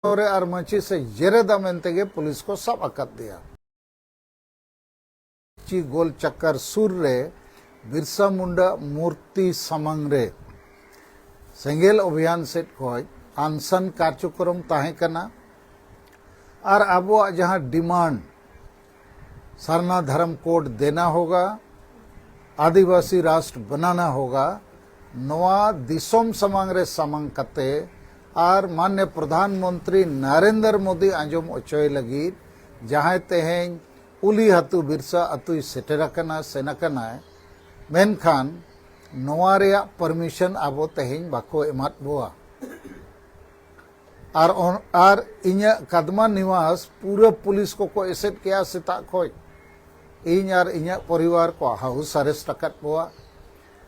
और मची से जेरेदा मेंते पुलिस को सब अकद दिया। गोल चक्कर सुर रे बिरसा मुंडा मूर्ति समंग रे सेंगेल अभियान सेट खोज अनशन कार्यक्रम ताहे कना और अब जहां डिमांड सरना धर्म कोड देना होगा, आदिवासी राष्ट्र बनाना होगा, नवा दिसोम समंग रे समंग कते और मान्य प्रधानमंत्री नरेंद्र मोदी आंजम अचोय लगी जहां तेहें उली हतु बिरसा अतु सेटेरकना सेनकना मेनखान नवा रेया परमिशन आबो तेहें बाको एमात बोआ और इन्या कदमा निवास पूरा पुलिस को एसेट किया सेता खोज इन और इन्या परिवार को हाउस अरेस्ट अकत बोआ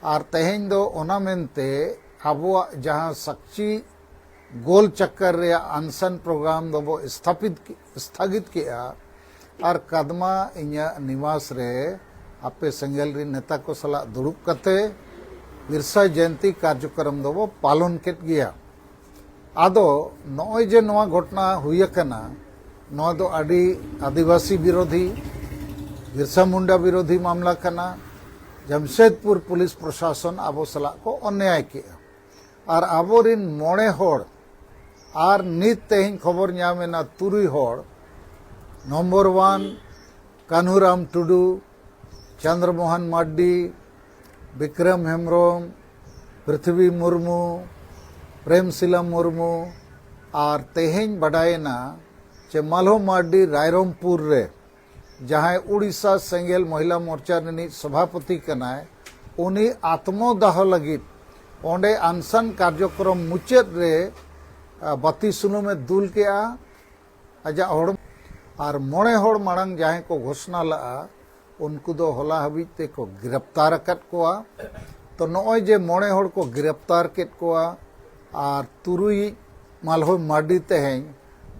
और तेहें दो ओना मेनते आबो जहां सक्ची गोल चक्कर रे अनशन प्रोग्राम दबो स्थगित किया और कदमा इन्या निवास रे आपे संगेल री नेता को सला दुड़ुब कते बिरसा जयंती कार्यक्रम दबो पालन केट गया। आदो नॉय जे नवा घटना हुई कना नवा दो आदि आदिवासी विरोधी बिरसा मुंडा विरोधी मामला कना। जमशेदपुर पुलिस प्रशासन आबो सला को अन्याय किया और आबोरिन मोड़े होड़ और नित तेहिं खबर नामेना तुरुई होड़ नंबर 1 कान्हूराम टुडू, चंद्रमोहन माड्डी, विक्रम हेम्ब्रम, पृथ्वी मुर्मू, प्रेमशिला मुर्मू और तेहें बडायना चे माल्हो माड्डी रायरमपुर रे जहां उड़ीसा सेंगेल महिला मोर्चा रिनी सभापति कनाय उनी आत्मदाह लगी ओंडे अनशन कार्यक्रम मुचाद रे बत्ती सुनु में दुल के अजा और मोड़े होड़ मांग जहां को घोषणा लगा उनको दो होला हबी ते को गिरफ्तार कत कोआ। तो नॉय जे मोड़े होड़ को गिरफ्तार केत कोआ और तुरुई माल्हो माडी तेहें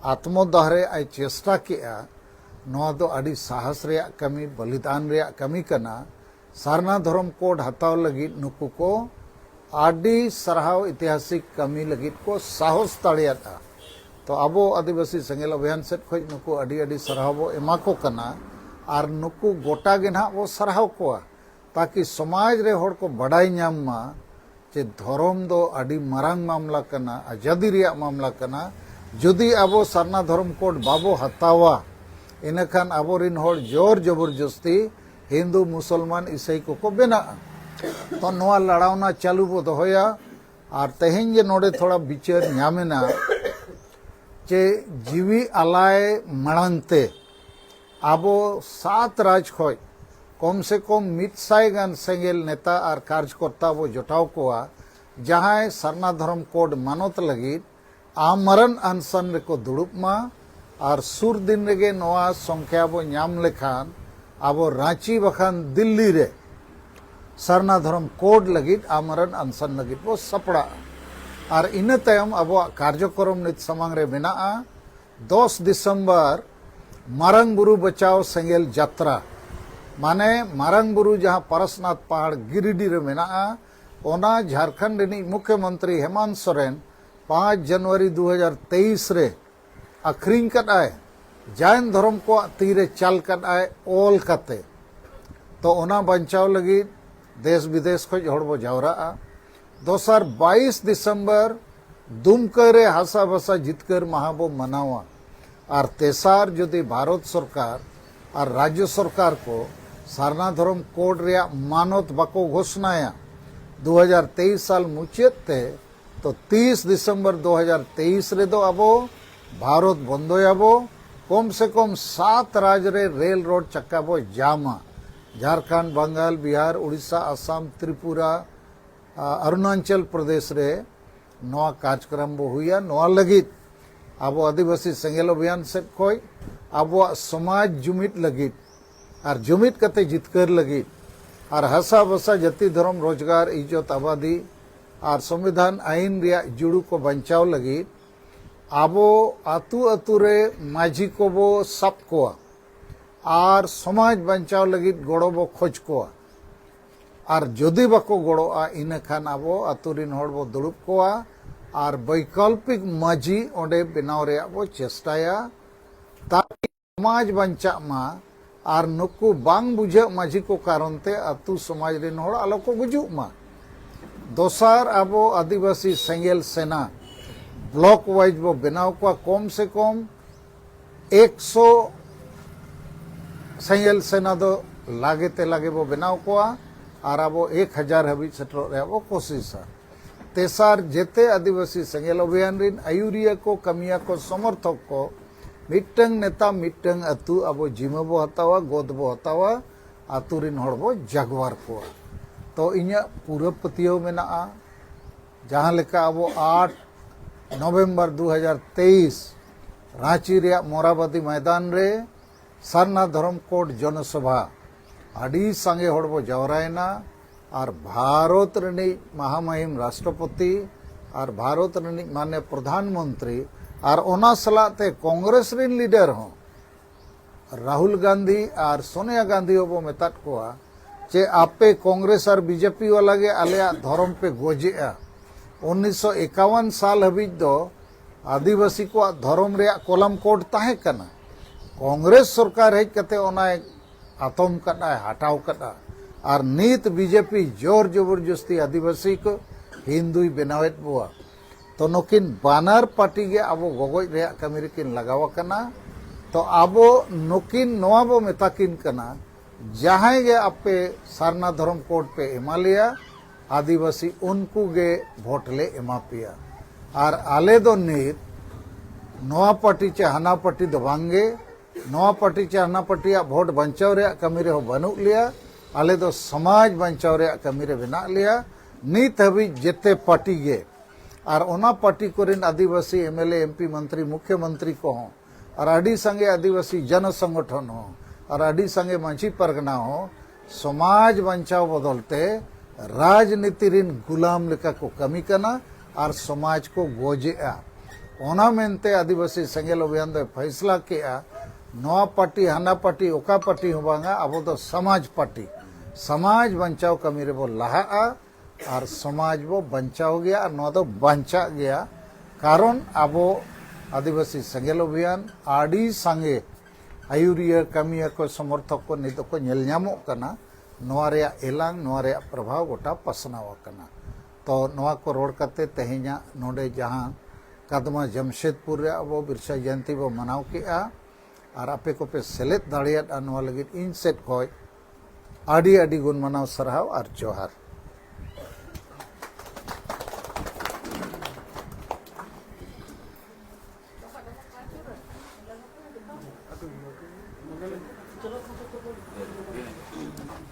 आत्मदाह रे आई चेष्टा किया नवा दो आदि साहस रे कमी बलिदान रे कमी कना। सरना धर्म कोड हताव लगी नुकु को आदि सरहाव ऐतिहासिक कमी लगी को साहस ताड़िया था। तो अबो आदिवासी सेंगेल अभियान सेट खोज नुकु आदि आदि सरहाव एमा को कना और नुकु गोटा गे ना वो सरहाव को ताकि समाज रे होड़ को बड़ाई नाम मा जे धर्म दो आदि मारांग मामला कना, आजादी रिया मामला कना। जुदी अबो सरना धर्म कोड बाबो हतावा इनखान आबोरिन होड़ जोर जबरदस्ती हिंदू मुसलमान ईसाई को बेना। तो नवा लड़ावना चालू बो दोया और तेहें जे नोडे थोड़ा विचार नामेना जे जीवी आलाय मड़ांगते आबो 7 राज खोज कम से कम 100 गान सेंगेल नेता और कार्यकर्ता बो जोटाव कोआ जहां सरना धर्म कोड मानत लगी आमरण अनशन रेको दुड़ुब मा और सुर दिन रेगे नवा संख्या बो नाम लेखान आबो रांची बखान दिल्ली रे सरना धर्म कोड लगी आमरण अनशन लगी वो सपड़ा और इन तयम अब कार्यक्रम नित समंग रे मेना 10 दिसंबर मारंग बुरु बचाव सेंगेल यात्रा माने मारंग बुरु जहां परसनाथ पहाड़ गिरिडीह रे मेना ओना झारखंड रिनी मुख्यमंत्री हेमंत सोरेन 5 जनवरी 2023 रे अखरीन कट आए जैन धर्म को तीरे चल कट आए ओल कते। तो ओना बचाव लगी देश विदेश खोज होड़बो जावरा। दोसर 22 दिसंबर दुमकरे हासा बसा जितकर महाबो मनावा और तेसार जुदी भारत सरकार और राज्य सरकार को सरना धर्म कोड रे मानत बाको घोषणाया 2023 साल मुचाद ते। तो 30 दिसंबर 2023 रे दो अबो भारत बंदोयाबो कम से कम 7 राज्य रे रेल रोड चक्काबो जामा झारखंड, बंगाल, बिहार, उड़ीसा, असम, त्रिपुरा, अरुणाचल प्रदेश रे नवा कार्यक्रम बो हुआ नवा लगी अब आदिवासी सेंगेल अभियान से खोज अब समाज जुमित लगी और जुमित कते जितकर लगी और हसा बसा जति धर्म रोजगार इज्जत आबादी और संविधान आईन रिया जुड़ू को बचाव लगी आबो आतु आतु रे माझी को बो सब को और समाज बचाव लगी गड़ो बो खोज को और जदि बाको गड़ोआ इन खान आबो आतुरिन होड़ बो दुड़ुब कोआ और वैकल्पिक माझी ओंडे बनाव रे बो चेष्टाया ताकि समाज बंचा मा और नुकु बांग बुझे माझी को कारण ते अतु समाज रे नोड़ आलो को गुजु मा दोसार अबो आदिवासी सेंगेल सेना ब्लॉक वाइज बो बनाव को कम से कम 100 सेंगेल सेना दो लागे ते लागे बो बनाव को और अबो 1000 हबी सेटरो रे बो कोशिश तेसार जेते आदिवासी सेंगेल अभियान रिन आयुरिया को कमिया को समर्थक को मिट्टंग नेता मिट्टंग अतु अबो जिमा बो हतावा गोद बो हतावा अतु रिन हड़ बो जागवार को तो इन्या पूरा पतियो मेना जहां लेका अबो 8 नवंबर 2023 रांची रे मोराबादी मैदान रे सरना धर्म कोड जनसभा अड़ी संगे हड़ बो जावरायना और भारत रनी महामहिम राष्ट्रपति और भारत रनी माननीय प्रधानमंत्री और ओना सलाते कांग्रेस रिन लीडर हो राहुल गांधी और सोनिया गांधी बो मेतात कोआ जे आपे कांग्रेस और बीजेपी वाला गे आलिया धर्म पे गोजे 1951 साल हबी दो आदिवासी को धर्म रे कलम कोड ताहे कना कांग्रेस सरकार हेज कते ओना आतम कदा हटाव कदा और नीत बीजेपी जोर जबरदस्ती आदिवासी को हिंदुई बनावेत बुआ तो नोकिन बानर पार्टी गे अब गगोज रे कमी रेकिन लगाव कना तो अब नोकिन नोआ बो मेताकिन कना जहां गे आपे सारना धर्म कोड पे एमालिया आदिवासी उनको गे वोट ले एमा पिया और आले दो नीत नोआ पार्टी चे हना पार्टी दो बांगे नोआ पार्टी चे हना पार्टी वोट बंचाव रे कमी रे हो बनू लिया आले दो समाज बंचाव रे कमी रे बना लिया नीत हबी जेते पार्टी गे और ओना पार्टी कोरिन आदिवासी एमएलए एमपी मंत्री मुख्यमंत्री को हो और अड़ी संगे आदिवासी जन संगठन हो और अड़ी संगे मांझी परगना हो समाज बंचाव बदलते राजनीति रिन गुलाम लेका को कमी कना और समाज को गोजेआ ओना मेनते आदिवासी सेंगेल अभियान दो फैसला किया नवा पार्टी हना पार्टी ओका पार्टी हो बांगा अब तो समाज पार्टी समाज बंचाव कमी रे बो लहा और समाज बो बंचाव गया और नवा तो बंचा गया कारण अबो आदिवासी सेंगेल अभियान आड़ी संगे आयुरिया कमिया को समर्थक को नित को नेल ᱧᱟᱢᱚᱜ कना नवा रे एलांग नवा रे प्रभाव गोटा पसनाव कना तो नवा को रोड करते तेहेኛ नोडे जहां कदमा जमशेदपुर रे अबो बिरसा जयंती बो मनाव केआ और आपे को पे सेलेद दाड़ियात नवा लगित इन सेट खय आड़ी आड़ी गुण मनाव सरहाव और जोहार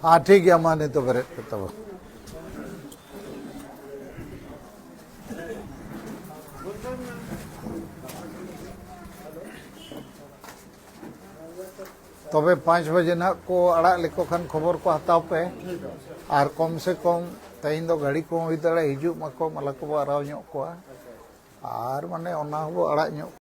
हाँ ठीक है माने तो करे तब तबे 5 बजे ना को अड़ा लेको खान खबर को हताव पे और कम से कम तेन दो गाड़ी को हुई दाड़े हिजू मको मला को आराव ᱧᱚᱜ को और माने ओना हो अड़ा ᱧᱚᱜ